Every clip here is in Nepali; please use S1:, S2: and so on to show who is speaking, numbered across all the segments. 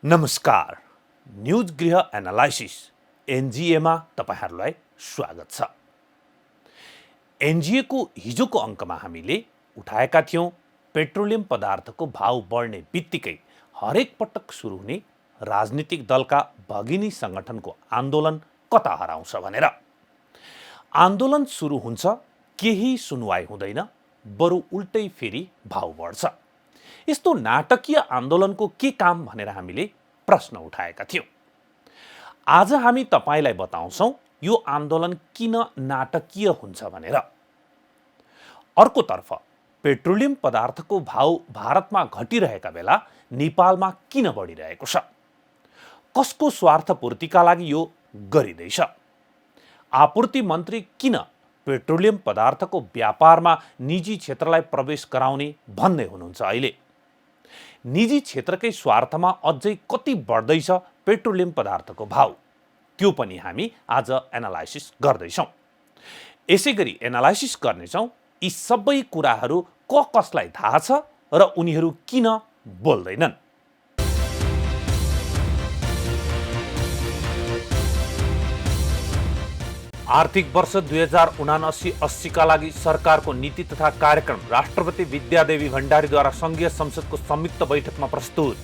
S1: नमस्कार। न्यूज गृह एनालाइसिस एनजिएमा तपाईहरुलाई स्वागत छ। एनजिएको हिजोको अङ्कमा हामीले उठाएका थियौं पेट्रोलियम पदार्थको भाव बढ्ने बित्तिकै हरेक पटक सुरु हुने राजनीतिक दलका भगिनी संगठनको आन्दोलन कता हराउँछ भनेर। आन्दोलन सुरु हुन्छ, केही सुनवाई हुँदैन, बरु उल्टै फेरि भाव बढ्छ। यस्तो नाटकीय आन्दोलनको के काम भनेर हामीले प्रश्न उठाएका थियौं। आज हामी तपाईलाई बताउँछौं यो आन्दोलन किन नाटकीय हुन्छ भनेर। अर्कोतर्फ पेट्रोलियम पदार्थको भाव भारतमा घटिरहेका बेला नेपालमा किन बढिरहेको छ, कसको स्वार्थ पूर्तिका लागि यो गरिँदैछ, आपूर्ति मन्त्री किन पेट्रोलियम पदार्थको व्यापारमा निजी क्षेत्रलाई प्रवेश गराउने भन्दै हुनुहुन्छ। अहिले निजी क्षेत्रकै स्वार्थमा अझै कति बढ्दैछ पेट्रोलियम पदार्थको भाव, त्यो पनि हामी आज एनालाइसिस गर्दैछौं। यसैगरी एनालाइसिस गर्नेछौं यी सबै कुराहरू कसलाई थाहा छ र उनीहरू किन बोल्दैनन्। आर्थिक वर्ष 2079-80 का लागि सरकारको नीति तथा कार्यक्रम राष्ट्रपति विद्यादेवी भण्डारीद्वारा संघीय संसदको संयुक्त बैठकमा प्रस्तुत।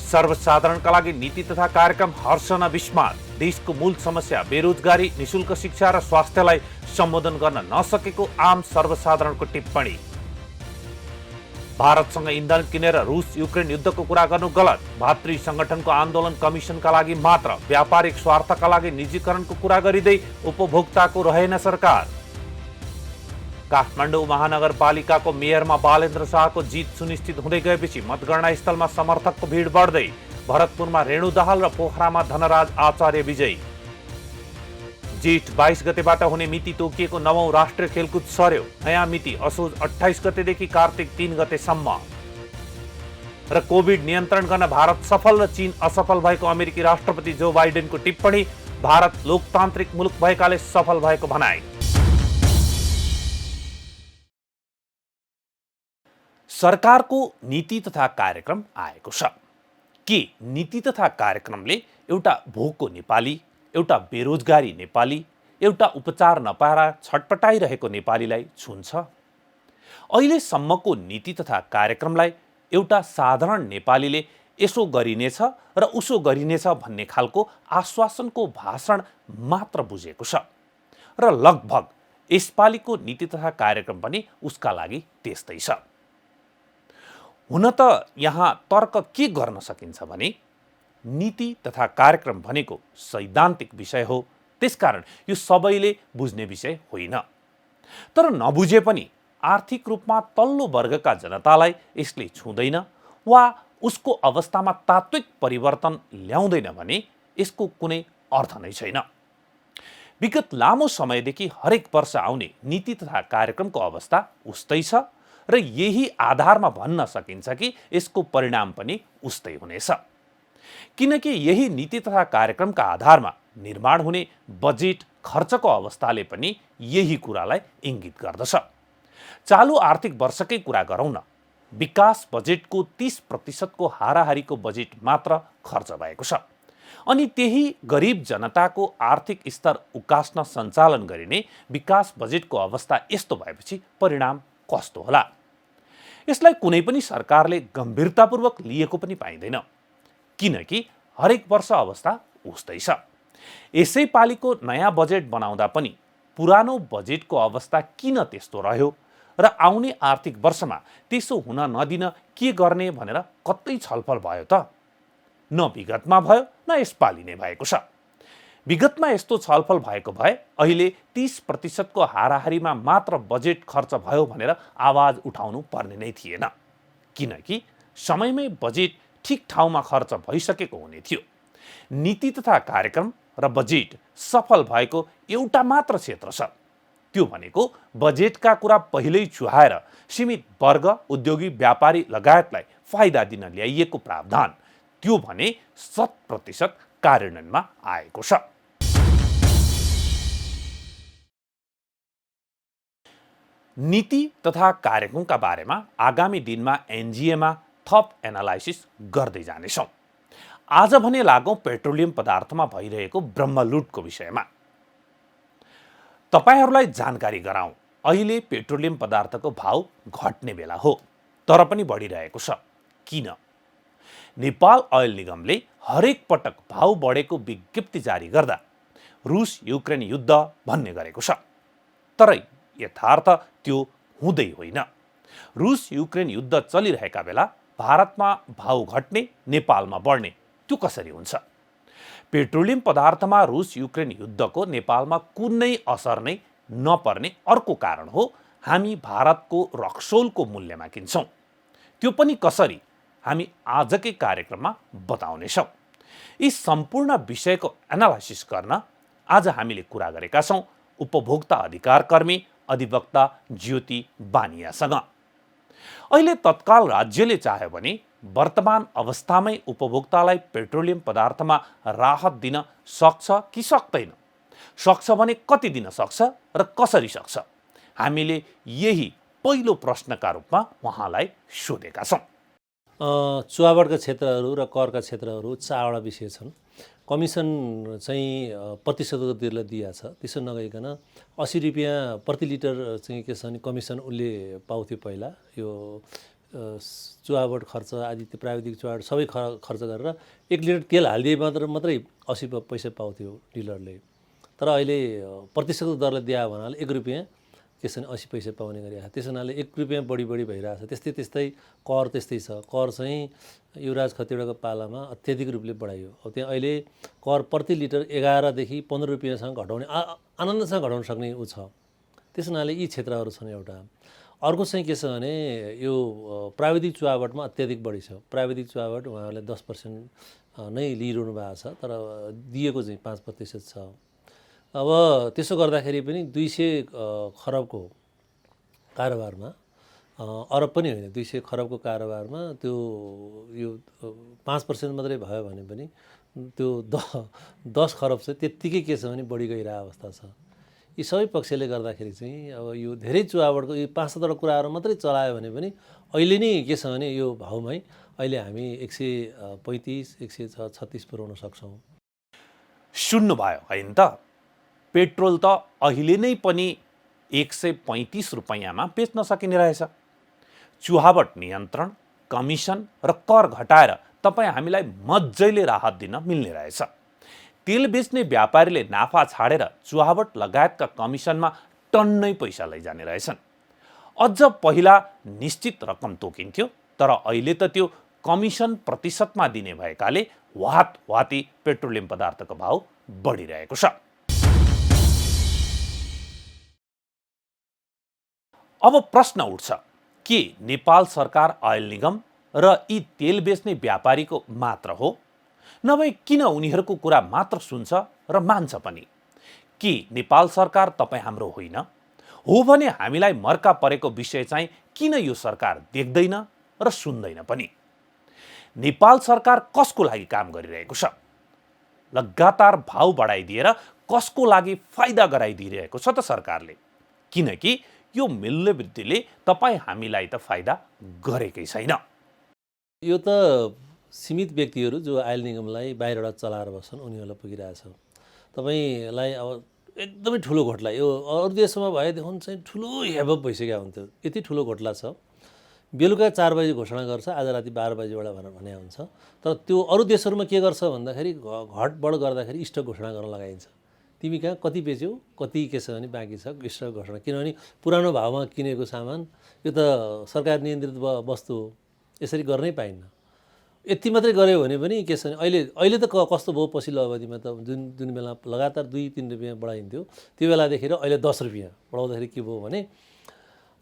S1: सर्वसाधारणका लागि नीति तथा कार्यक्रम हर्षण विस्मात। देशको मूल समस्या बेरोजगारी, निशुल्क शिक्षा र स्वास्थ्यलाई सम्बोधन गर्न नसकेको आम सर्वसाधारणको टिप्पणी। भारतसँग इन्धन किनेर रुस युक्रेन युद्धको कुरा गर्नु गलत। भातृ संगठनको आन्दोलन कमिसनका लागि मात्र, व्यापारिक स्वार्थका लागि निजीकरणको कुरा गरिँदै उपभोक्ताको रहेन सरकार। काठमाडौँ महानगरपालिकाको मेयरमा बालेन्द्र शाहको जित सुनिश्चित हुँदै गएपछि मतगणना स्थलमा समर्थकको भिड बढ्दै। भरतपुरमा रेणु दाहाल र पोखरामा धनराज आचार्य विजयी। जेठ 22 गतेबाट हुने मिति तोकिएको 9औं राष्ट्रिय खेलकुद सर्यो। नयाँ मिति असोज 28 गतेदेखि कार्तिक 3 गतेसम्म। र कोभिड नियन्त्रण गर्न भारत सफल र चीन असफल भएको अमेरिकी राष्ट्रपति जो बाइडेनको टिप्पणी। भारत लोकतान्त्रिक मुलुक भएकाले सफल भएको भनाई। सरकारको नीति तथा कार्यक्रम आएको छ। के नीति तथा कार्यक्रमले एउटा भोको नेपाली, एउटा बेरोजगारी नेपाली, एउटा उपचार नपाएर छटपटाइरहेको नेपालीलाई छुन्छ? अहिलेसम्मको नीति तथा कार्यक्रमलाई एउटा साधारण नेपालीले यसो गरिनेछ र उसो गरिनेछ भन्ने खालको आश्वासनको भाषण मात्र बुझेको छ र लगभग यसपालिको नीति तथा कार्यक्रम पनि उसका लागि त्यस्तै छ। हुन त यहाँ तर्क के गर्न सकिन्छ भने नीति तथा कार्यक्रम भनेको सैद्धान्तिक विषय हो, त्यसकारण यो सबैले बुझ्ने विषय होइन। तर नबुझे पनि आर्थिक रूपमा तल्लो वर्गका जनतालाई यसले छुँदैन वा उसको अवस्थामा तात्विक परिवर्तन ल्याउँदैन भने यसको कुनै अर्थ नै छैन। विगत लामो समयदेखि हरेक वर्ष आउने नीति तथा कार्यक्रमको अवस्था उस्तै छ र यही आधारमा भन्न सकिन्छ कि यसको परिणाम पनि उस्तै हुनेछ। किनकि यही नीति तथा कार्यक्रमका आधारमा निर्माण हुने बजेट खर्चको अवस्थाले पनि यही कुरालाई इङ्गित गर्दछ। चालु आर्थिक वर्षकै कुरा गरौँ न, विकास बजेटको 30% को हाराहारीको बजेट मात्र खर्च भएको छ। अनि त्यही गरिब जनताको आर्थिक स्तर उकास्न सञ्चालन गरिने विकास बजेटको अवस्था यस्तो भएपछि परिणाम कस्तो होला? यसलाई कुनै पनि सरकारले गम्भीरतापूर्वक लिएको पनि पाइँदैन, किनकि हरेक वर्ष अवस्था उस्तै छ। यसै पालिको नयाँ बजेट बनाउँदा पनि पुरानो बजेटको अवस्था किन त्यस्तो रह्यो र आउने आर्थिक वर्षमा त्यसो हुन नदिन के गर्ने भनेर कतै छलफल भयो त? न विगतमा भयो न यसपालि नै भएको छ। विगतमा यस्तो छलफल भएको भए अहिले 30% को हाराहारीमा मात्र बजेट खर्च भयो भनेर आवाज उठाउनु पर्ने नै थिएन, किनकि समयमै बजेट ठिक ठाउँमा खर्च भइसकेको हुने थियो। नीति तथा कार्यक्रम र बजेट सफल भएको एउटा मात्र क्षेत्र छ, त्यो भनेको बजेटका कुरा पहिल्यै चुहाएर सीमित वर्ग, उद्योगी, व्यापारी लगायतलाई फाइदा दिन ल्याइएको प्रावधान, त्यो भने 100% कार्यान्वयनमा आएको छ। नीति तथा कार्यक्रमका बारेमा आगामी दिनमा एनजिएमा थप एनालाइसिस गर्दै जानेछौँ। आज भने लागौँ पेट्रोलियम पदार्थमा भइरहेको ब्रह्मलुटको विषयमा। तपाईहरूलाई जानकारी गराउँ, अहिले पेट्रोलियम पदार्थको भाउ घट्ने बेला हो, तर पनि बढिरहेको छ। किन? नेपाल ऑयल निगमले हरेक पटक भाउ बढेको विज्ञप्ति जारी गर्दा रुस युक्रेन युद्ध भन्ने गरेको छ, तर यथार्थ त्यो हुँदै होइन। रुस युक्रेन युद्ध चलिरहेका बेला भारतमा भाउ घट्ने, नेपालमा बढ्ने, त्यो कसरी हुन्छ? पेट्रोलियम पदार्थमा रुस युक्रेन युद्धको नेपालमा कुनै असर नै नपर्ने अर्को कारण हो हामी भारतको रक्सोलको मूल्यमा किन्छौँ। त्यो पनि कसरी, हामी आजकै कार्यक्रममा बताउनेछौँ। यी सम्पूर्ण विषयको एनालाइसिस गर्न आज हामीले कुरा गरेका छौँ उपभोक्ता अधिकार कर्मी अधिवक्ता ज्योति बानियासँग। अहिले तत्काल राज्यले चाह्यो भने वर्तमान अवस्थामै उपभोक्तालाई पेट्रोलियम पदार्थमा राहत दिन सक्छ कि सक्दैन? सक्छ भने कति दिन सक्छ र कसरी सक्छ? हामीले यही पहिलो प्रश्नका रूपमा उहाँलाई सोधेका छौँ।
S2: चुहावटका क्षेत्रहरू र करका क्षेत्रहरू चारवटा विषय छन्। कमिसन चाहिँ प्रतिशतको दरले दिएको छ, त्यसो नगइकन 80 रुपियाँ प्रति लिटर चाहिँ के छ भने कमिसन उसले पाउँथ्यो पहिला। यो चुहावट खर्च आदि त्यो प्राविधिक चुहावट सबै खर्च गरेर 1 लिटर तेल हालिदिए मात्रै 80 पैसा पाउँथ्यो डिलरले। तर अहिले प्रतिशतको दरले दिए भन्नाले 1 रुपियाँ के छ भने 80 पैसा पाउने गरिरहेको छ। त्यस हुनाले 1 रुपियाँ बढी भइरहेछ। त्यस्तै कर त्यस्तै छ। कर चाहिँ युवराज खतिवडाको पालामा अत्याधिक रूपले बढाइयो। अब त्यहाँ अहिले कर प्रति लिटर 11 देखि 15 रुपियाँसम्म घटाउने आनन्दसँग घटाउन सक्ने ऊ छ। त्यस हुनाले यी क्षेत्रहरू छन्। एउटा अर्को चाहिँ के छ भने यो प्राविधिक चुहावटमा अत्याधिक बढी छ। प्राविधिक चुहावट उहाँहरूले 10% नै लिइरहनु भएको छ, तर दिएको चाहिँ 5% छ। अब त्यसो गर्दाखेरि पनि 200 खरबको कारोबारमा, अरब पनि होइन, 200 खरबको कारोबारमा त्यो यो 5% मात्रै भयो भने पनि त्यो 10 खरब चाहिँ त्यत्तिकै के छ भने बढी गइरहेको अवस्था छ। यी सबै पक्षले गर्दाखेरि चाहिँ अब यो धेरै चुहावटको यो 5-7 कुराहरू मात्रै चलायो भने पनि अहिले नै के छ भने यो भाउमै अहिले हामी 135, 136 पुर्याउन सक्छौँ।
S1: सुन्नुभयो होइन त? पेट्रोल त अहिले नै पनि 135 रुपैयाँमा बेच्न सकिने रहेछ। चुहावट नियन्त्रण, कमिसन र कर घटाएर तपाईँ हामीलाई मज्जैले राहत दिन मिल्ने रहेछ। तेल बेच्ने व्यापारीले नाफा छाडेर चुहावट लगायतका कमिसनमा टन्नै पैसा लैजाने रहेछन्। अझ पहिला निश्चित रकम तोकिन्थ्यो, तर अहिले त त्यो कमिसन प्रतिशतमा दिने भएकाले वाती पेट्रोलियम पदार्थको भाउ बढिरहेको छ। अब प्रश्न उठ्छ, के नेपाल सरकार ऑयल निगम र यी तेल बेच्ने व्यापारीको मात्र हो? नभए किन उनीहरूको कुरा मात्र सुन्छ र मान्छ पनि? के नेपाल सरकार तपाईँ हाम्रो होइन? हो भने हामीलाई मर्का परेको विषय चाहिँ किन यो सरकार देख्दैन र सुन्दैन पनि? नेपाल सरकार कसको लागि काम गरिरहेको छ? लगातार भाउ बढाइदिएर कसको लागि फाइदा गराइदिइरहेको छ त सरकारले? किनकि यो मूल्य वृद्धिले तपाईँ हामीलाई त फाइदा गरेकै छैन।
S2: यो त सीमित व्यक्तिहरू जो आयल निगमलाई बाहिरबाट चलाएर बस्छन् उनीहरूलाई पुगिरहेछ। तपाईँलाई अब एकदमै ठुलो घोटला यो अरू देशमा भएदेखि चाहिँ ठुलो हेभप भइसकेको हुन्थ्यो। यति ठुलो घोटला छ, बेलुका 4 बजे घोषणा गर्छ, आज राति 12 बजेबाट भने हुन्छ। तर त्यो अरू देशहरूमा के गर्छ भन्दाखेरि घटबढ गर्दाखेरि स्टक घोषणा गर्न लगाइन्छ। तिमी कहाँ कति बेच्यौ, कति के छ भने बाँकी छ, स्टक घोषणा। किनभने पुरानो भावमा किनेको सामान यो त सरकार नियन्त्रित वस्तु हो, यसरी गर्नै पाइन्न। यति मात्रै गऱ्यो भने पनि के छ भने अहिले त कस्तो भयो पछिल्लो अवधिमा त जुन बेला लगातार 2-3 रुपियाँ बढाइन्थ्यो त्यो बेलादेखि अहिले 10 रुपियाँ बढाउँदाखेरि के भयो भने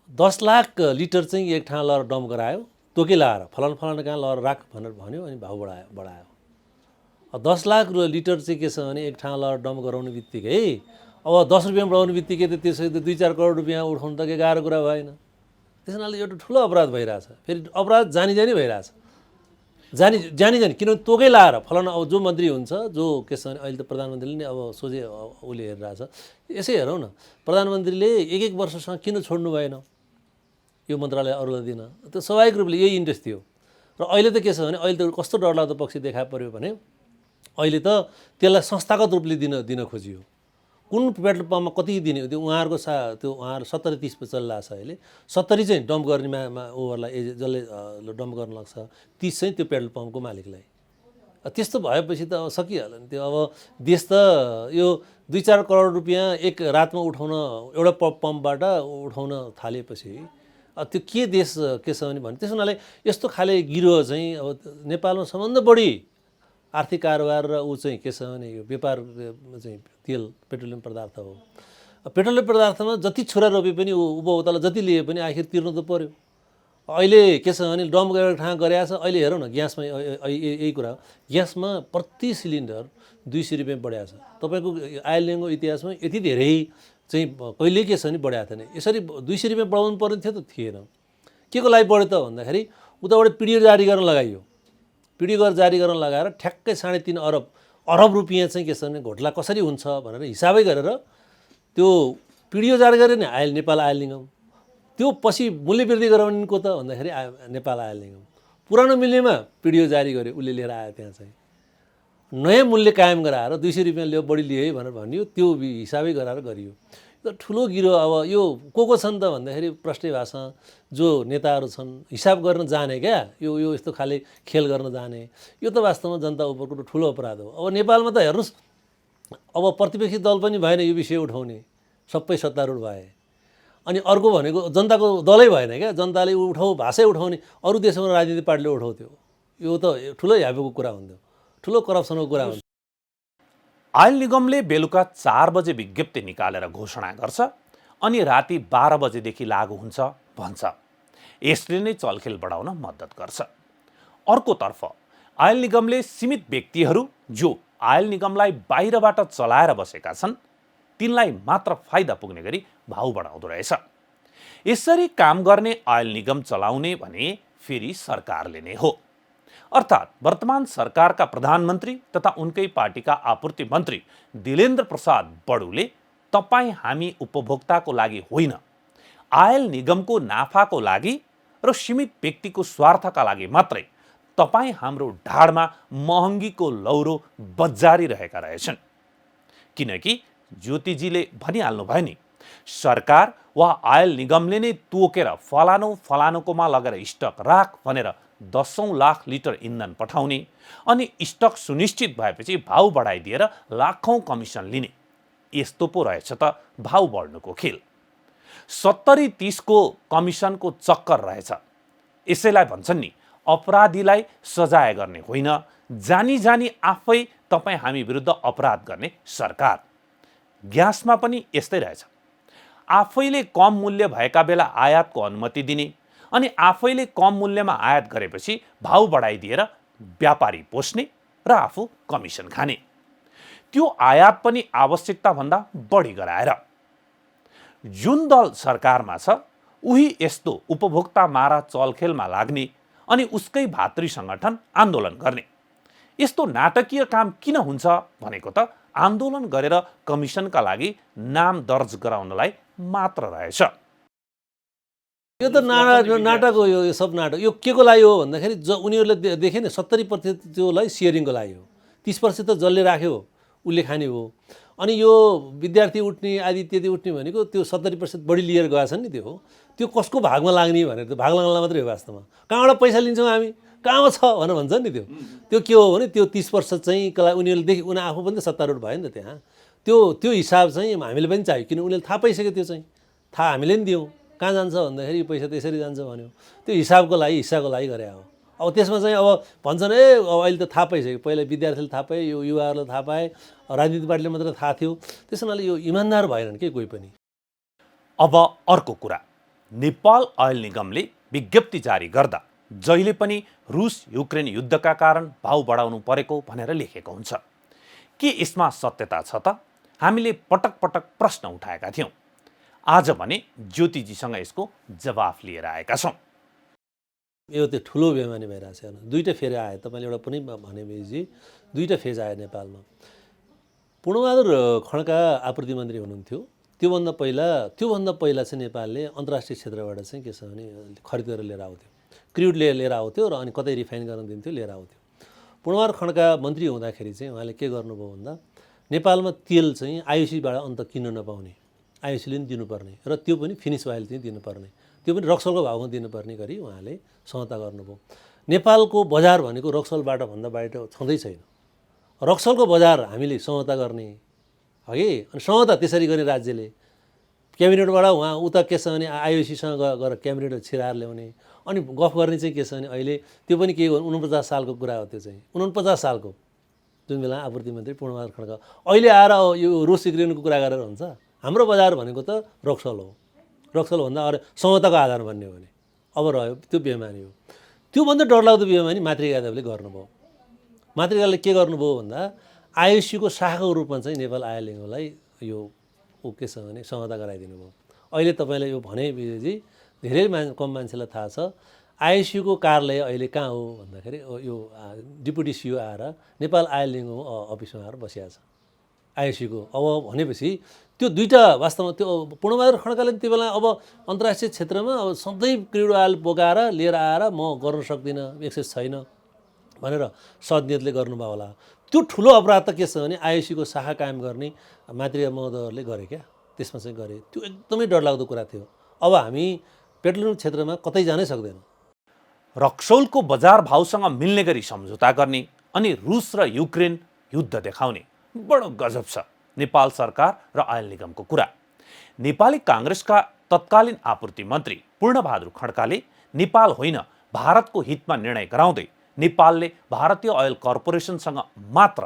S2: 10 लाख लिटर चाहिँ एक ठाउँ लगेर डम्प गरायो, तोकै लाएर फलान कहाँ लगेर राख भनेर भन्यो, अनि भाउ बढायो। 10 लाख लिटर चाहिँ के छ भने एक ठाउँ लगेर डम्प गराउने बित्तिकै अब 10 रुपियाँ बढाउने बित्तिकै त त्यसै 2-4 करोड रुपियाँ उठाउनु त के गाह्रो कुरा भएन। त्यस हुनाले एउटा ठुलो अपराध भइरहेछ। फेरि अपराध जानी भइरहेछ, जानी किनभने तोकै लाएर फलाना अब जो मन्त्री हुन्छ, जो के छ भने अहिले त प्रधानमन्त्रीले नै अब सोझे उसले हेरिरहेछ। यसै हेरौँ न, प्रधानमन्त्रीले 1 वर्षसँग किन छोड्नु भएन यो मन्त्रालय अरूलाई दिन? त्यो स्वाभाविक रूपले यही इन्ट्रेस्ट थियो। र अहिले त के छ भने अहिले त कस्तो डरलाग्दो पक्ष देखा पर्यो भने अहिले त त्यसलाई संस्थागत रूपले दिन खोजियो। कुन पेट्रोल पम्पमा कति दिने त्यो उहाँहरूको त्यो उहाँहरू 70-30 पे चलिरहेको छ अहिले। 70 चाहिँ डम्प गर्नेमा ओभरलाई जसले डम्प गर्न लाग्छ 30 चाहिँ त्यो पेट्रोल पम्पको मालिकलाई। त्यस्तो भएपछि त अब सकिहाल्यो नि त्यो। अब देश त यो 2-4 करोड रुपियाँ एक रातमा उठाउन एउटा पम्पबाट उठाउन थालेपछि त्यो के देश के छ भने त्यसो हुनाले यस्तो खाले गिरोह चाहिँ अब नेपालमा सबभन्दा बढी आर्थिक कारोबार र ऊ चाहिँ के छ भने यो व्यापार चाहिँ तेल पेट्रोलियम पदार्थ हो। पेट्रोलियम पदार्थमा जति छुरा रोपे पनि उपभोक्तालाई जति लिए पनि आखिर तिर्नु त पर्यो। अहिले के छ भने डम्प गरेर ठाउँ गरेको छ। अहिले हेरौँ न ग्यासमा यही कुरा हो, ग्यासमा प्रति सिलिन्डर 200 रुपियाँ बढाएको छ। तपाईँको आइएलएनको इतिहासमा यति धेरै चाहिँ कहिले के छ भने बढाएको थिएन। यसरी 200 रुपियाँ बढाउनु पर्ने थियो त थिएन। के को लागि बढ्यो त भन्दाखेरि उताबाट पिडिओ जारी गर्न लगाइयो। पिडिओ जारी गर्न लगाएर ठ्याक्कै 3.5 अरब रुपियाँ चाहिँ के छ भने घोटाला कसरी हुन्छ भनेर हिसाबै गरेर त्यो पिडिओ जारी गरे नि नेपाल आयल निगम। त्यो पछि मूल्य वृद्धि गराउनेको त भन्दाखेरि नेपाल आयल निगम। पुरानो मूल्यमा पिडिओ जारी गर्यो, उसले लिएर आयो। त्यहाँ चाहिँ नयाँ मूल्य कायम गराएर 200 रुपियाँ ल्यायो बढी लिए है भनेर भनियो। त्यो हिसाबै गराएर गरियो। त ठुलो गिरो। अब यो को छन् त भन्दाखेरि प्रष्टै भाषा जो नेताहरू छन् हिसाब गर्न जाने क्या यो यस्तो खाले खेल गर्न जाने। यो त वास्तवमा जनता उपरको ठुलो अपराध हो। अब नेपालमा त हेर्नुहोस् अब प्रतिपक्षी दल पनि भएन यो विषय उठाउने, सबै सत्तारूढ भए। अनि अर्को भनेको जनताको दलै भएन क्या। जनताले भाषै उठाउने अरू देशमा राजनीतिक पार्टीले उठाउँथ्यो। यो त ठुलो ह्याबेको कुरा हुन्थ्यो, ठुलो करप्सनको कुरा हुन्थ्यो।
S1: आयल निगमले बेलुका 4 बजे विज्ञप्ति निकालेर घोषणा गर्छ अनि राति 12 बजेदेखि लागू हुन्छ भन्छ। यसले नै चलखेल बढाउन मद्दत गर्छ। अर्कोतर्फ आयल निगमले सीमित व्यक्तिहरू जो आयल निगमलाई बाहिरबाट चलाएर बसेका छन् तिनलाई मात्र फाइदा पुग्ने गरी भाउ बढाउँदो रहेछ। यसरी काम गर्ने आयल निगम चलाउने भने फेरि सरकारले नै हो। अर्थात् वर्तमान सरकारका प्रधानमन्त्री तथा उनकै पार्टीका आपूर्ति मन्त्री दिलेन्द्र प्रसाद बडुले तपाईँ हामी उपभोक्ताको लागि होइन, आयल निगमको नाफाको लागि र सीमित व्यक्तिको स्वार्थका लागि मात्रै तपाईँ हाम्रो ढाडमा महँगीको लौरो बजारिरहेका रहेछन्। किनकि ज्योतिजीले भनिहाल्नु भयो नि, सरकार वा आयल निगमले नै तोकेर फलानुकोमा लगेर स्टक राख भनेर 10औं लाख लिटर इन्धन पठाउने अनि स्टक सुनिश्चित भएपछि भाउ बढाइदिएर लाखौं कमिसन लिने। यस्तो पो रहेछ त भाउ बढ्नुको खेल। 70-30 को कमिसनको चक्कर रहेछ। यसैलाई भन्छन् नि अपराधीलाई सजाय गर्ने होइन, जानी जानी आफै तपाईँ हामी विरुद्ध अपराध गर्ने सरकार। ग्यासमा पनि यस्तै रहेछ। आफैले कम मूल्य भएका बेला आयातको अनुमति दिने अनि आफैले कम मूल्यमा आयात गरेपछि भाउ बढाइदिएर व्यापारी पोस्ने र आफू कमिसन खाने। त्यो आयात पनि आवश्यकताभन्दा बढी गराएर। जुन दल सरकारमा छ उही यस्तो उपभोक्ता मारा चलखेलमा लाग्ने अनि उसकै भातृ सङ्गठन आन्दोलन गर्ने। यस्तो नाटकीय काम किन हुन्छ भनेको त आन्दोलन गरेर कमिसनका लागि नाम दर्ज गराउनलाई मात्र रहेछ।
S2: यो त नाटक हो। यो सब नाटक। यो के को लागि हो भन्दाखेरि उनीहरूले देखे नि 70% त्योलाई सेयरिङको लागि हो। 30% त जसले राख्यो उसले खाने हो। अनि यो विद्यार्थी उठ्ने आदि इत्यादि उठ्ने भनेको त्यो 70% बढी लिएर गएको छ नि। त्यो कसको भागमा लाग्ने भनेर त भाग लाग्नलाई मात्रै हो वास्तवमा। कहाँबाट पैसा लिन्छौँ हामी, कहाँमा छ भनेर भन्छ नि। त्यो के हो भने त्यो 30% चाहिँ उनीहरूले देखे। उनी आफू पनि त सत्तारूढ भयो नि त त्यहाँ। त्यो हिसाब चाहिँ हामीले पनि चाहियो। किन उनीहरूले थाहा पाइसक्यो। त्यो चाहिँ थाहा हामीले पनि दियौँ। कहाँ जान्छ भन्दाखेरि पैसा त्यसरी जान्छ भन्यो। त्यो हिसाबको लागि गरे हो। अब त्यसमा चाहिँ अब भन्छन् अब अहिले त थाहा पाइसक्यो। पहिला विद्यार्थीले थाहा पाए, यो युवाहरूले थाहा पाए, राजनीतिक पार्टीले मात्र थाहा थियो। त्यस हुनाले यो इमान्दार भएनन् के कोही पनि।
S1: अब अर्को कुरा, नेपाल आयल निगमले विज्ञप्ति जारी गर्दा जहिले पनि रुस युक्रेन युद्धका कारण भाउ बढाउनु परेको भनेर लेखेको हुन्छ। के यसमा सत्यता छ त? हामीले पटक पटक प्रश्न उठाएका थियौँ। आज भने ज्योतिजीसँग यसको जवाफ लिएर आएका छौँ।
S2: यो त्यो ठुलो बेमानी भइरहेको छ। दुईवटा फेरि आयो। तपाईँले एउटा पनि भनेपछि दुईवटा फेज आयो नेपालमा। पूर्णबहादुर खड्का आपूर्ति मन्त्री हुनुहुन्थ्यो। त्योभन्दा पहिला चाहिँ नेपालले अन्तर्राष्ट्रिय क्षेत्रबाट चाहिँ के छ भने खरिद गरेर लिएर आउँथ्यो। क्रुड लिएर आउँथ्यो र अनि कतै रिफाइन गर्न दिन्थ्यो लिएर आउँथ्यो। पूर्णबहादुर खड्का मन्त्री हुँदाखेरि चाहिँ उहाँले के गर्नुभयो भन्दा नेपालमा तेल चाहिँ आइओसीबाट अन्त किन्न नपाउने, आइओसीले पनि दिनुपर्ने र त्यो पनि फिनिस ओइल चाहिँ दिनुपर्ने, त्यो पनि रक्सलको भावमा दिनुपर्ने गरी उहाँले समझौता गर्नुभयो। नेपालको बजार भनेको रक्सलबाट भन्दा बाहिर छँदै छैन। रक्सलको बजार हामीले समझौता गर्ने हगि, अनि समझौता त्यसरी गर्ने राज्यले क्याबिनेटबाट उहाँ उता के छ भने आइओसीसँग गएर क्याबिनेट छिराएर ल्याउने, अनि गफ गर्ने चाहिँ के छ भने अहिले त्यो पनि के 49 सालको कुरा हो। त्यो चाहिँ 49 सालको जुन बेला आपूर्ति मन्त्री पूर्णबहादुर खड्का अहिले आएर यो रुस युक्रेनको कुरा गरेर हुन्छ। हाम्रो बजार भनेको त रक्सल हो, रक्सलभन्दा अरू समझौताको आधार भन्ने हो भने अब रह्यो त्यो बेमानी हो। त्योभन्दा डरलाग्दो बेमानी मातृका यादवले गर्नुभयो। मातृका यादवले के गर्नुभयो भन्दा आइओसीको शाखाको रूपमा चाहिँ नेपाल आयल निगमलाई यो के छ भने समझौता गराइदिनु भयो। अहिले तपाईँले यो भने विजयजी धेरै कम मान्छेलाई थाहा छ आइओसीको कार्यालय अहिले कहाँ हो भन्दाखेरि यो डिप्युटी सिओ आएर नेपाल आयल निगम अफिसमा आएर बसिया छ आइओसीको। अब भनेपछि त्यो दुईटा वास्तवमा त्यो पूर्णबहादुर खड्काले त्यो बेला अब अन्तर्राष्ट्रिय क्षेत्रमा अब सधैँ क्रुड ओइल बोकाएर लिएर आएर म गर्न सक्दिनँ, एक्सेस छैन भनेर सद्नियतले गर्नुभयो होला। त्यो ठुलो अपराध त के छ भने आइओसीको शाखा कायम गर्ने मातृका महोदयहरूले गरे क्या, त्यसमा चाहिँ गरे। त्यो एकदमै डरलाग्दो कुरा थियो। अब हामी पेट्रोलियम क्षेत्रमा कतै जानै सक्दैनौँ।
S1: रक्सौलको बजार भाउसँग मिल्ने गरी सम्झौता गर्ने अनि रुस र युक्रेन युद्ध देखाउने बडो गजब छ नेपाल सरकार र आयल निगमको कुरा। नेपाली काङ्ग्रेसका तत्कालीन आपूर्ति मन्त्री पूर्णबहादुर खड्काले नेपाल होइन भारतको हितमा निर्णय गराउँदै नेपालले भारतीय ओयल कर्पोरेसनसँग मात्र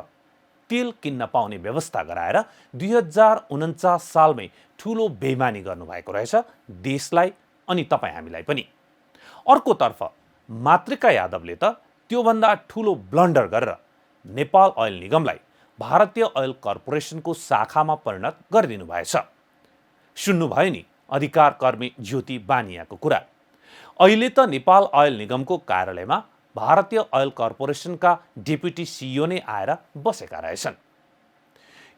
S1: तेल किन्न पाउने व्यवस्था गराएर 2049 सालमै ठुलो बेइमानी गर्नुभएको रहेछ देशलाई अनि तपाईँ हामीलाई पनि। अर्कोतर्फ मातृका यादवले त त्योभन्दा ठुलो ब्लन्डर गरेर नेपाल ओयल निगमलाई भारतीय ओयल कर्पोरेसनको शाखामा परिणत गरिदिनु भएछ। सुन्नुभयो नि अधिकार कर्मी ज्योति बानियाको कुरा। अहिले त नेपाल ओयल निगमको कार्यालयमा भारतीय ओयल कर्पोरेसनका डेपुटी सिइओ नै आएर बसेका रहेछन्।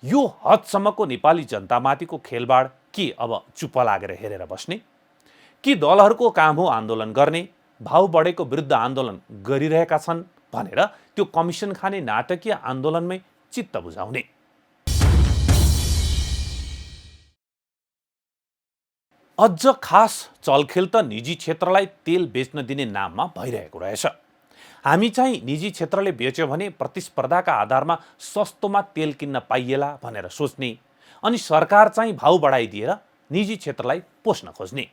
S1: यो हदसम्मको नेपाली जनतामाथिको खेलबाड के अब चुप लागेर हेरेर बस्ने? कि दलहरूको काम हो आन्दोलन गर्ने, भाउ बढेको विरुद्ध आन्दोलन गरिरहेका छन् भनेर त्यो कमिसन खाने नाटकीय आन्दोलनमै चित्त बुझाउने? अझ खास चलखेल त निजी क्षेत्रलाई तेल बेच्न दिने नाममा भइरहेको रहेछ। हामी चाहिँ निजी क्षेत्रले बेच्यो भने प्रतिस्पर्धाका आधारमा सस्तोमा तेल किन्न पाइएला भनेर सोच्ने, अनि सरकार चाहिँ भाउ बढाइदिएर निजी क्षेत्रलाई पोस्न खोज्ने।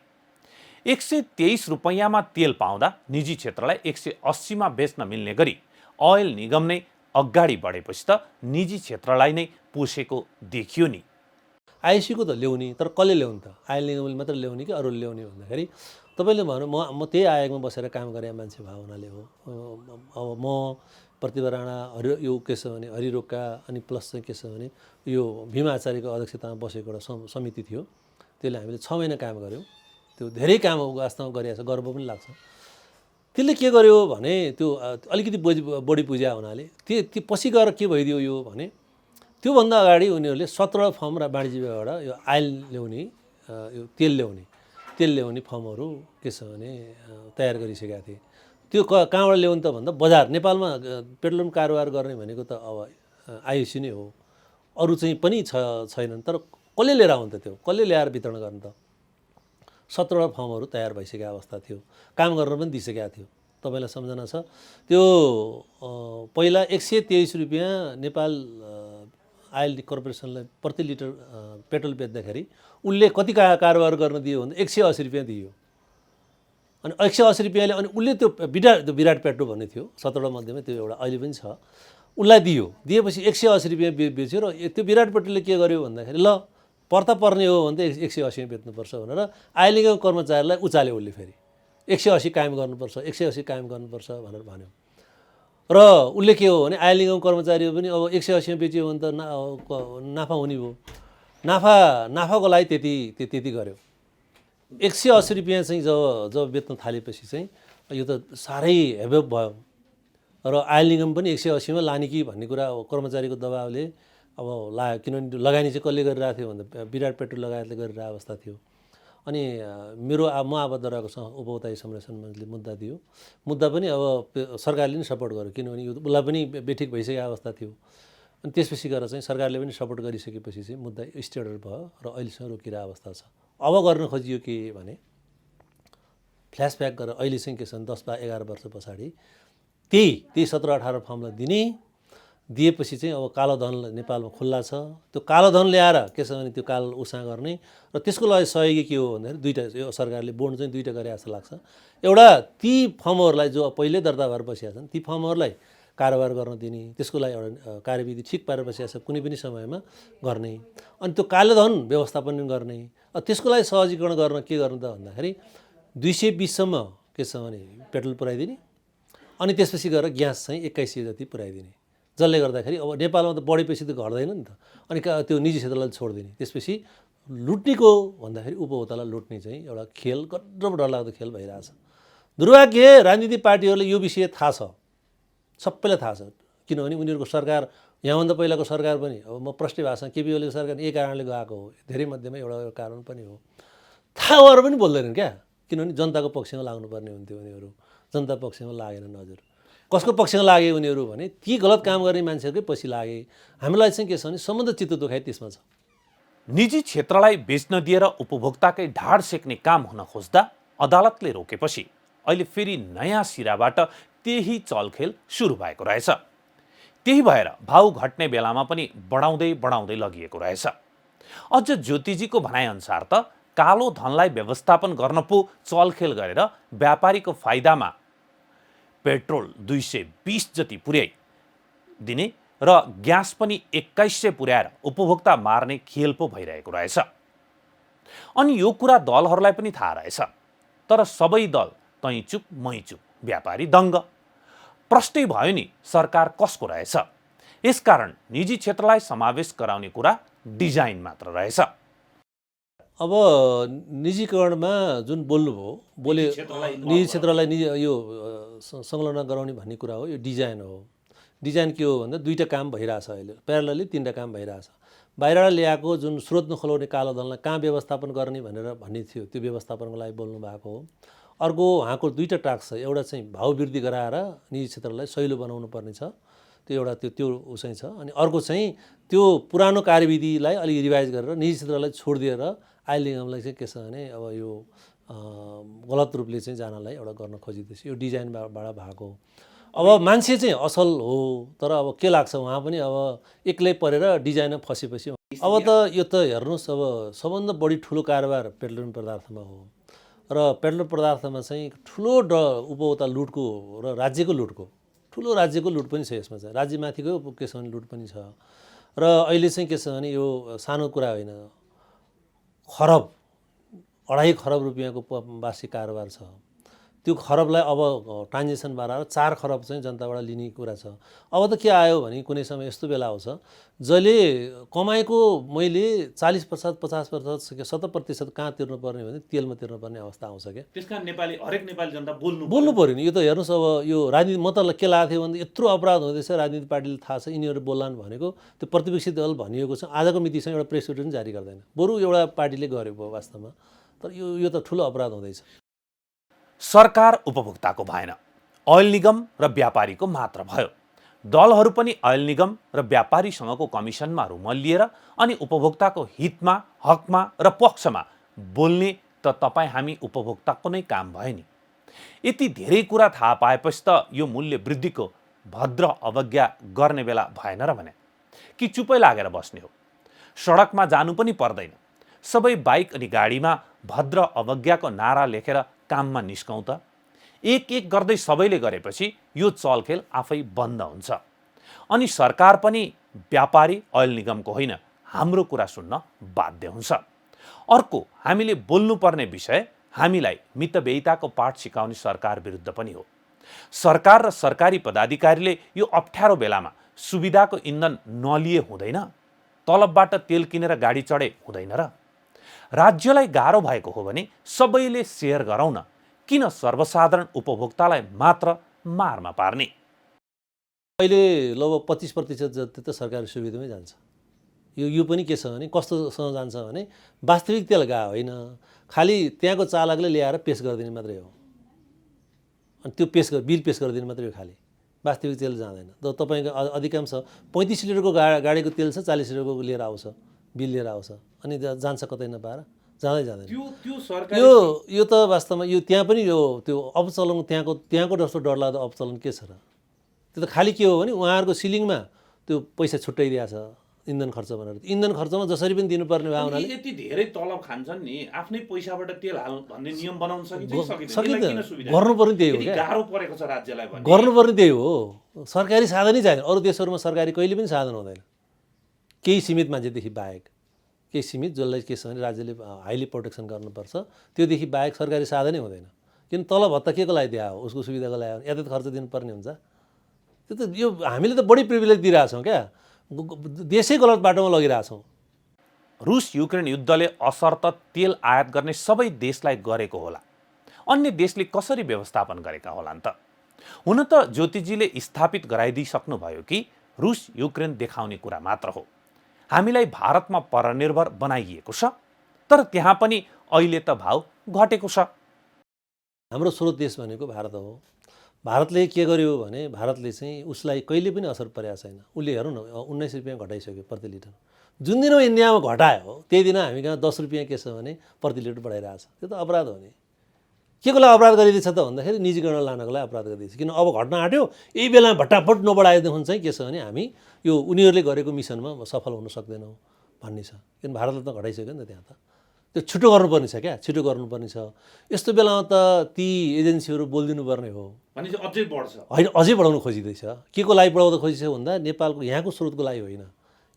S1: 123 रुपैयाँमा तेल पाउँदा निजी क्षेत्रलाई 180मा बेच्न मिल्ने गरी ओयल निगम नै अगाडि बढेपछि त निजी क्षेत्रलाई नै पोसेको देखियो नि।
S2: आइओसीको त ल्याउने, तर कसले ल्याउने त? आयल निगमले मात्र ल्याउने कि अरूले ल्याउने भन्दाखेरि तपाईँले भन्नु म त्यही आयोगमा बसेर काम गरे मान्छे भएको हुनाले हो। अब म प्रतिभा राणा यो के छ भने हरिरोगका अनि प्लस चाहिँ के छ भने यो भीमा आचार्यको अध्यक्षतामा बसेको एउटा समिति थियो। त्यसले हामीले 6 महिना काम गऱ्यौँ। त्यो धेरै काम वास्तवमा गरिरहेको छ, गर्व पनि लाग्छ। त्यसले के गर्यो भने त्यो अलिकति बढी पुज्या हुनाले त्यो पछि गएर के भइदियो यो भने त्योभन्दा अगाडि उनीहरूले 17 फर्म र वाणिज्य विभागबाट यो आयल ल्याउने यो तेल ल्याउने फर्महरू के छ भने तयार गरिसकेका थिए। त्यो कहाँबाट ल्याउने त भन्दा बजार नेपालमा पेट्रोलियम कारोबार गर्ने भनेको त अब आइओसी नै हो, अरू चाहिँ पनि छैनन्। तर कसले लिएर आउनु त? त्यो कसले ल्याएर वितरण गर्नु त? 17 फर्महरू तयार भइसकेको अवस्था थियो, काम गर्न पनि दिइसकेका थियो। तपाईँलाई सम्झना छ त्यो पहिला 123 रुपियाँ नेपाल आयल कर्पोरेसनलाई प्रति लिटर पेट्रोल बेच्दाखेरि उसले कति कारोबार गर्न दियो भन्दा 180 रुपियाँ दियो। अनि 180 रुपियाँले अनि उसले त्यो विराट पेट्रोल भन्ने थियो 17 मध्येमा, त्यो एउटा अहिले पनि छ, उसलाई दिएपछि 180 रुपियाँ बेच्यो। र त्यो विराट पेट्रोलले के गर्यो भन्दाखेरि ल पर्ता पर्ने हो भने त 180 बेच्नुपर्छ भनेर आयल निगम कर्मचारीलाई उचाल्यो। उसले फेरि 180 कायम गर्नुपर्छ, 180 कायम गर्नुपर्छ भनेर भन्यो। र उसले के हो भने आयल निगम कर्मचारी पनि अब 180 बेच्यो भने त नाफा हुने भयो। नाफाको लागि त्यति गर्यो। 180 रुपियाँ चाहिँ जब बेच्न थालेपछि चाहिँ यो त साह्रै हेभेप भयो। र आयल निगम पनि 180मा लाने कि भन्ने कुरा कर्मचारीको दबावले अब लाग्यो। किनभने लगानी चाहिँ कसले गरिरहेको थियो भन्दा विराट पेट्रोल लगायतले गरिरहेको अवस्था थियो। अनि मेरो म आबद्ध रहेको उपभोक्ता संरक्षण मन्त्रीले मुद्दा दियो। मुद्दा पनि अब सरकारले नै सपोर्ट गर्यो, किनभने यो उसलाई पनि बेठिक भइसकेको अवस्था थियो। अनि त्यसपछि गएर चाहिँ सरकारले पनि सपोर्ट गरिसकेपछि चाहिँ मुद्दा स्टे अर्डर भयो र अहिलेसम्म रोकिरहेको अवस्था छ। अब गर्न खोजियो के भने फ्ल्यासब्याक गरेर अहिले चाहिँ के छ भने 10-11 वर्ष पछाडि त्यही 17-18 फर्मलाई दिएपछि चाहिँ अब कालो धन नेपालमा खुल्ला छ। त्यो कालो धन ल्याएर के छ भने त्यो कालो उसा गर्ने र त्यसको लागि सहयोगी के हो भन्दाखेरि दुईवटा यो सरकारले बोन्ड चाहिँ दुईवटा गरे जस्तो लाग्छ। एउटा ती फर्महरूलाई जो पहिले दर्ता भएर बसिया छन् ती फर्महरूलाई कारोबार गर्न दिने, त्यसको लागि एउटा कार्यविधि ठिक पारेर बसिया छ कुनै पनि समयमा गर्ने, अनि त्यो कालो धन व्यवस्थापन गर्ने। त्यसको लागि सहजीकरण गर्न के गर्नु त भन्दाखेरि 220सम्म के छ भने पेट्रोल पुऱ्याइदिने, अनि त्यसपछि गएर ग्यास चाहिँ 2100 जति पुऱ्याइदिने, जसले गर्दाखेरि अब नेपालमा त बढेपछि त घट्दैन नि त। अनि त्यो निजी क्षेत्रलाई छोडिदिने। त्यसपछि लुट्नेको भन्दाखेरि उपभोक्तालाई लुट्ने चाहिँ एउटा खेल गड्डो डरलाग्दो खेल भइरहेछ। दुर्भाग्य राजनीतिक पार्टीहरूलाई यो विषय थाहा छ, सबैलाई थाहा छ, किनभने उनीहरूको सरकार यहाँभन्दा पहिलाको सरकार पनि अब म प्रष्ट भाषा केपी ओलीको सरकार यही कारणले गएको हो, धेरै मध्येमा एउटा कारण पनि हो। थाहा भएर पनि बोल्दैनन् क्या, किनभने जनताको पक्षमा लाग्नुपर्ने हुन्थ्यो उनीहरू, जनता पक्षमा लागेनन्। हजुर कसको पक्षमा लागे उनीहरू भने ती गलत काम गर्ने मान्छेहरूकै पछि लागे। हामीलाई चाहिँ के छ भने सम्बन्ध चित्त दुखाइ त्यसमा छ।
S1: निजी क्षेत्रलाई बेच्न दिएर उपभोक्ताकै ढाड सेक्ने काम हुन खोज्दा अदालतले रोकेपछि अहिले फेरि नयाँ सिराबाट त्यही चलखेल सुरु भएको रहेछ। त्यही भएर भाउ घट्ने बेलामा पनि बढाउँदै लगिएको रहेछ। अझ ज्योतिजीको भनाइअनुसार त कालो धनलाई व्यवस्थापन गर्न पो चलखेल गरेर व्यापारीको फाइदामा पेट्रोल 220 जति पुर्याइ दिने र ग्यास पनि 2100 पुर्याएर उपभोक्ता मार्ने खेल पो भइरहेको रहेछ। अनि यो कुरा दलहरूलाई पनि थाहा रहेछ, तर सबै दल तै चुप मै चुप, व्यापारी दङ्ग। प्रष्टै भयो नि सरकार कसको रहेछ। यसकारण निजी क्षेत्रलाई समावेश गराउने कुरा डिजाइन मात्र रहेछ।
S2: अब निजीकरणमा जुन बोले निजी क्षेत्रलाई यो संलग्न गराउने भन्ने कुरा हो, यो डिजाइन हो। डिजाइन के हो भन्दा दुईवटा काम भइरहेछ अहिले, प्यारलली 3टा काम भइरहेछ। बाहिरबाट ल्याएको जुन स्रोत नखोलाउने कालो धनलाई कहाँ व्यवस्थापन गर्ने भन्ने थियो, त्यो व्यवस्थापनको लागि बोल्नु भएको हो। अर्को उहाँको 2टा टास्क छ, एउटा चाहिँ भाउ वृद्धि गराएर निजी क्षेत्रलाई सहिलो बनाउनु पर्ने छ, त्यो एउटा त्यो उसै छ। अनि अर्को चाहिँ त्यो पुरानो कार्यविधिलाई अलिक रिभाइज गरेर निजी क्षेत्रलाई छोडिदिएर अहिले निगमलाई चाहिँ के छ भने अब यो गलत रूपले चाहिँ जानलाई एउटा गर्न खोजिँदैछ। यो डिजाइनबाट भएको। अब मान्छे चाहिँ असल हो, तर अब के लाग्छ उहाँ पनि अब एक्लै परेर डिजाइनमा फसेपछि अब त यो त हेर्नुहोस्, अब सबभन्दा बढी ठुलो कारोबार पेट्रोलियम पदार्थमा हो र पेट्रोल पदार्थमा चाहिँ ठुलो उपभोक्ता लुटको र राज्यको लुटको ठुलो राज्यको लुट पनि छ। यसमा चाहिँ राज्यमाथिको के छ भने लुट पनि छ। र अहिले चाहिँ के छ भने यो सानो कुरा होइन, खरब 2.5 खरब रुपियाँको वार्षिक कारोबार छ। त्यो खरबलाई अब ट्रान्जेक्सन बनाएर 4 खरब चाहिँ जनताबाट लिने कुरा छ। अब त के आयो भने कुनै समय यस्तो बेला आउँछ जसले कमाएको मैले 40%, 50%, 70% कहाँ तिर्नुपर्ने भने तेलमा तिर्नुपर्ने अवस्था आउँछ क्या।
S1: त्यसकारण हरेक नेपाली जनता
S2: बोल्नु पर्यो नि। यो त हेर्नुहोस्, अब यो राजनीति म त के लाग्थ्यो भने यत्रो अपराध हुँदैछ, राजनीतिक पार्टीले थाहा छ यिनीहरू बोल्लान् भनेको, त्यो प्रतिपक्षी दल भनिएको छ। आजको मितिसँग एउटा प्रेस रिलिज जारी गर्दैन, बरु एउटा पार्टीले गरेको वास्तवमा, तर यो त ठुलो अपराध हुँदैछ।
S1: सरकार उपभोक्ताको भएन, ओइल निगम र व्यापारीको मात्र भयो। दलहरू पनि ओइल निगम र व्यापारीसँगको कमिसनमा रुमल्लिएर अनि उपभोक्ताको हितमा, हकमा र पक्षमा बोल्ने त तपाईँ हामी उपभोक्ताको नै काम भयो नि। यति धेरै कुरा थाहा पाएपछि त यो मूल्य वृद्धिको भद्र अवज्ञा गर्ने बेला भएन र भने कि चुपै लागेर बस्ने हो। सडकमा जानु पनि पर्दैन, सबै बाइक अनि गाडीमा भद्र अवज्ञाको नारा लेखेर काममा निस्कौँ त। एक गर्दै सबैले गरेपछि यो चलखेल आफै बन्द हुन्छ अनि सरकार पनि व्यापारी ओइल निगमको होइन हाम्रो कुरा सुन्न बाध्य हुन्छ। अर्को हामीले बोल्नुपर्ने विषय हामीलाई मितव्ययिताको पाठ सिकाउने सरकार विरुद्ध पनि हो। सरकार र सरकारी पदाधिकारीले यो अप्ठ्यारो बेलामा सुविधाको इन्धन नलिए हुँदैन, तलबबाट तेल किनेर गाडी चढे हुँदैन र। राज्यलाई गाह्रो भएको हो भने सबैले सेयर गरौँ न, किन सर्वसाधारण उपभोक्तालाई मात्र मारमा पार्ने।
S2: अहिले लगभग 25% जति त सरकारी सुविधामै जान्छ। यो पनि के छ भने कस्तोसँग जान्छ भने वास्तविक तेल गएको होइन, खालि त्यहाँको चालकले ल्याएर पेस गरिदिने मात्रै हो। अनि त्यो बिल पेस गरिदिने मात्रै हो, खालि वास्तविक तेल जाँदैन। तपाईँको अधिकांश 35 लिटरको गाडीको तेल छ, 40 लिटरको लिएर आउँछ, बिल लिएर आउँछ, अनि जान्छ कतै नपाएर, जाँदै जाँदैन। यो त वास्तवमा यो त्यहाँ पनि यो त्यो अपचलन त्यहाँको जस्तो डरलाग्दो अपचलन के छ र? त्यो त खालि के हो भने उहाँहरूको सिलिङमा त्यो पैसा छुट्याइदिएको छ इन्धन खर्च भनेर। इन्धन खर्चमा जसरी पनि दिनुपर्ने भयो हुनाले
S1: यति धेरै तलब खान्छन् नि, आफ्नै पैसाबाट तेल हाल्नु भन्ने नियम बनाउन सकिँदैन।
S2: गर्नुपर्ने त्यही हो,
S1: गाह्रो परेको छ राज्यलाई भने
S2: गर्नुपर्ने त्यही हो। सरकारी साधनै चाहिँदैन। अरू देशहरूमा सरकारी कहिले पनि साधन हुँदैन, केही सीमित मान्छेदेखि बाहेक, केही सीमित जसलाई के छ भने राज्यले हाइली प्रोटेक्सन गर्नुपर्छ, त्योदेखि बाहेक सरकारी साधनै हुँदैन। किन तलब भत्ता के को लागि दिए हो? उसको सुविधाको लागि, यातायात खर्च दिनुपर्ने हुन्छ। त्यो त यो हामीले त बढी प्रिभिलेज दिइरहेछौँ क्या, देशै गलत बाटोमा लगिरहेछौँ।
S1: रुस युक्रेन युद्धले असर्त तेल आयात गर्ने सबै देशलाई गरेको होला, अन्य देशले कसरी व्यवस्थापन गरेका होलान् त? हुन त ज्योतिजीले स्थापित गराइदिइसक्नुभयो कि रुस युक्रेन देखाउने कुरा मात्र हो, हामीलाई भारतमा परनिर्भर बनाइएको छ, तर त्यहाँ पनि अहिले त भाउ घटेको छ।
S2: हाम्रो स्रोत देश भनेको भारत हो। भारतले के गर्यो भने भारतले चाहिँ उसलाई कहिले पनि असर परेको छैन। उसले हेरौँ न 19 रुपियाँ घटाइसक्यो प्रति लिटर। जुन दिन इन्डियामा घटायो त्यही दिन हामी कहाँ 10 रुपियाँ के छ भने प्रति लिटर बढाइरहेछ। त्यो त अपराध हो नि। के को लागि अपराध गरिदिएछ त भन्दाखेरि निजीकरण लानको लागि अपराध गरिदिएछ। किन अब घट्न आँट्यो, यही बेला भट्टाफट नबढाएदेखि चाहिँ के छ भने हामी यो उनीहरूले गरेको मिसनमा सफल हुन सक्दैनौँ भन्ने छ। किन भारतले त घटाइसक्यो नि त, त्यहाँ त त्यो छिटो गर्नुपर्ने छ क्या, छिटो गर्नुपर्ने छ। यस्तो बेलामा त ती एजेन्सीहरू बोलिदिनु पर्ने हो,
S1: अझै बढ्छ
S2: होइन, अझै बढाउन खोजिँदैछ। के को लागि बढाउँदा खोजिन्छ भन्दा नेपालको यहाँको स्रोतको लागि होइन,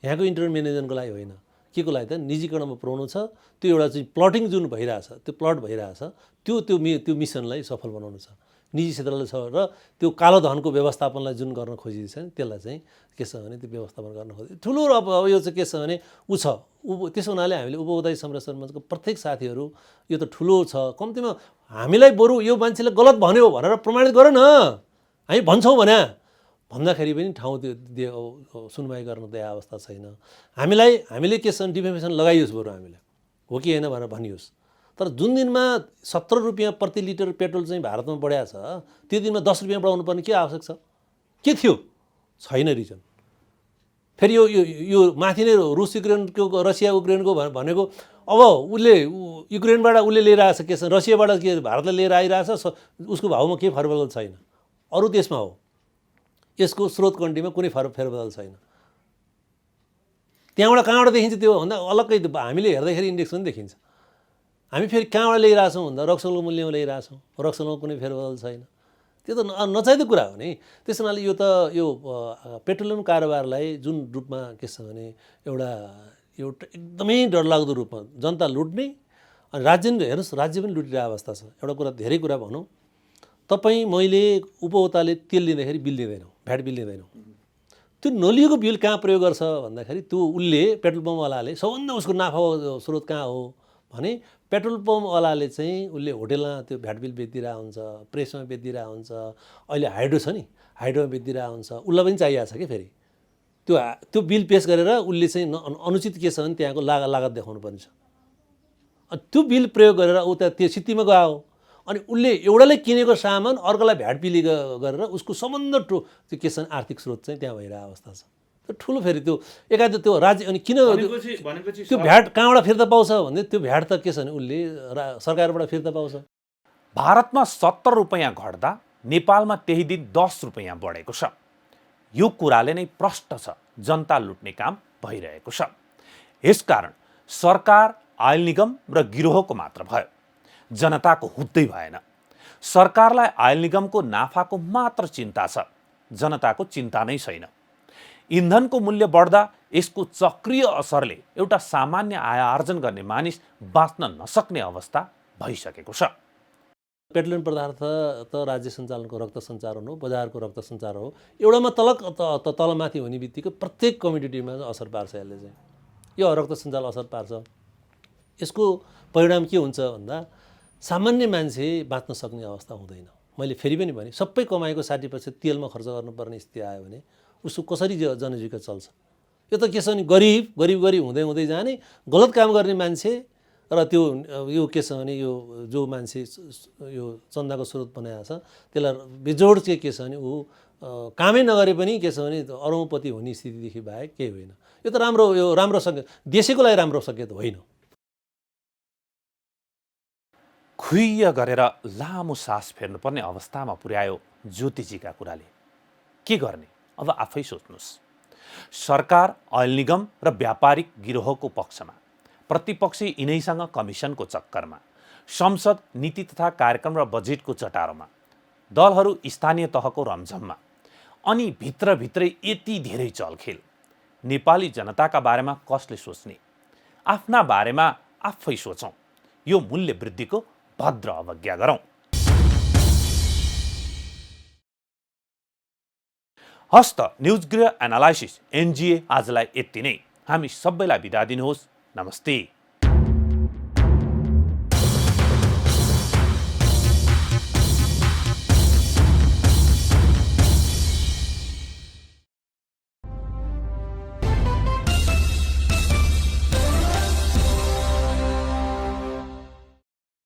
S2: यहाँको इन्टरनेट म्यानेजमेन्टको लागि होइन, के को लागि त निजीकरणमा पुर्याउनु छ। त्यो एउटा चाहिँ प्लटिङ जुन भइरहेछ, त्यो प्लट भइरहेछ, त्यो मिसनलाई सफल बनाउनु छ। निजी क्षेत्रले छ र त्यो कालो धनको व्यवस्थापनलाई जुन गर्न खोजिँदैछ नि त्यसलाई चाहिँ के छ भने त्यो व्यवस्थापन गर्न खोजिन्छ। ठुलो अब यो चाहिँ के छ भने त्यसो हुनाले हामीले उपभोक्ता संरक्षण मञ्चको प्रत्येक साथीहरू यो त ठुलो छ, कम्तीमा हामीलाई बरु यो मान्छेले गलत भन्यो भनेर प्रमाणित गर न, हामी भन्छौँ भने भन्दाखेरि पनि ठाउँ त्यो सुनवाई गर्न तयार अवस्था छैन। हामीले के छ भने डिफेमेसन लगाइयोस् बरु हामीले हो कि होइन भनेर भनियोस्। तर जुन दिनमा 17 रुपियाँ प्रति लिटर पेट्रोल चाहिँ भारतमा बढाएको छ, त्यो दिनमा 10 रुपियाँ बढाउनु पर्ने के आवश्यक छ? के थियो? छैन रिजन। फेरि यो माथि नै रुस युक्रेनको रसिया युक्रेनको भनेको अब उसले युक्रेनबाट उसले लिएर आएछ, के छ रसियाबाट के भारतले लिएर आइरहेछ, उसको भाउमा केही फेरबदल छैन। अरू देशमा हो, यसको स्रोत कन्ट्रीमा कुनै फेरबदल छैन। त्यहाँबाट कहाँबाट देखिन्छ त्यो भन्दा अलग्गै हामीले हेर्दाखेरि इन्डेक्स पनि देखिन्छ। हामी फेरि कहाँबाट ल्याइरहेछौँ भन्दा रक्सोलको मूल्यमा ल्याइरहेछौँ, रक्सोलमा कुनै फेरबदल छैन। त्यो त नचाहिँदो कुरा हो नि। त्यस हुनाले यो पेट्रोलियम कारोबारलाई जुन रूपमा के छ भने एउटा एकदमै डरलाग्दो रूपमा जनता लुट्ने, अनि राज्य हेर्नुहोस्, राज्य पनि लुटिरहेको अवस्था छ। एउटा कुरा, धेरै कुरा भनौँ, मैले उपभोक्ताले तेल लिँदाखेरि बिल लिँदैनौँ, भ्याट बिल लिँदैनौँ। त्यो नलिएको बिल कहाँ प्रयोग गर्छ भन्दाखेरि त्यो उसले पेट्रोल पम्पवालाले सबभन्दा उसको नाफाको स्रोत कहाँ हो भने पेट्रोल पम्पवालाले चाहिँ उसले होटेलमा त्यो भ्याट बिल बेचिदिरहेको हुन्छ, प्रेसमा बेचिदिरहेको हुन्छ, अहिले हाइड्रो छ नि हाइड्रोमा बेचिदिरहेको हुन्छ। उसलाई पनि चाहिएको छ कि फेरि त्यो बिल पेस गरेर उसले चाहिँ अनुचित के छ भने त्यहाँको लागत देखाउनु पर्ने छ। त्यो बिल प्रयोग गरेर उता त्यो सिटीमा गयो, अनि उसले एउटाले किनेको सामान अर्कोलाई भ्याट बिल गरेर उसको सम्बन्ध त्यो के छ भने आर्थिक स्रोत चाहिँ त्यहाँ भइरहेको अवस्था छ। त्यो ठुलो फेरि त्यो एकातिर त्यो राज्य, अनि किन त्यो भ्याट कहाँबाट फिर्ता पाउँछ भने त्यो भ्याट त के छ भने उसले सरकारबाट फिर्ता पाउँछ।
S1: भारतमा 70 रुपियाँ घट्दा नेपालमा त्यही दिन 10 रुपियाँ बढेको छ। यो कुराले नै प्रष्ट छ जनता लुट्ने काम भइरहेको छ। यसकारण सरकार, आयल निगम र गिरोहको मात्र भयो, जनताको हुँदै भएन। सरकारलाई आयल निगमको नाफाको मात्र चिन्ता छ, जनताको चिन्ता नै छैन। इन्धनको मूल्य बढ्दा यसको चक्रीय असरले एउटा सामान्य आय आर्जन गर्ने मानिस बाँच्न नसक्ने अवस्था भइसकेको छ।
S2: पेट्रोलियम पदार्थ त राज्य सञ्चालनको रक्त सञ्चालन हो, बजारको रक्त सञ्चालन हो। एउटामा तलमाथि हुने बित्तिकै प्रत्येक कम्युनिटीमा असर पार्छ। यसले चाहिँ यो रक्त सञ्चालन असर पार्छ। यसको परिणाम के हुन्छ भन्दा सामान्य मान्छे बाँच्न सक्ने अवस्था हुँदैन। मैले फेरि पनि भने सबै कमाइको 60% तेलमा खर्च गर्नुपर्ने स्थिति आयो भने उसको कसरी जनजीविका चल्छ? यो त के छ भने गरिब हुँदै हुँदै जाने, गलत काम गर्ने मान्छे र त्यो यो के छ भने यो जो मान्छे यो चन्दाको स्रोत बनाएको छ त्यसलाई बेजोड चाहिँ के छ भने ऊ कामै नगरे पनि के छ भने अरबपति हुने स्थितिदेखि बाहेक केही होइन। यो त राम्रो सङ्केत, देशैको लागि राम्रो सङ्केत होइन।
S1: खुइय गरेर लामो सास फेर्नुपर्ने अवस्थामा पुर्यायो ज्योतिजीका कुराले। के गर्ने अब आफै सोच्नुहोस्। सरकार ऐल निगम र व्यापारिक गिरोहको पक्षमा, प्रतिपक्षी यिनैसँग कमिसनको चक्करमा, संसद नीति तथा कार्यक्रम र बजेटको चटारोमा, दलहरू स्थानीय तहको रमझममा, अनि भित्रभित्रै यति धेरै चलखेल। नेपाली जनताका बारेमा कसले सोच्ने? आफ्ना बारेमा आफै सोचौँ। यो मूल्य वृद्धिको भद्र अवज्ञा गरौँ। हस्त न्युज गृह एनालाइसिस NGA आजलाई यति नै। हामी सबैलाई बिदा दिनुहोस्। नमस्ते।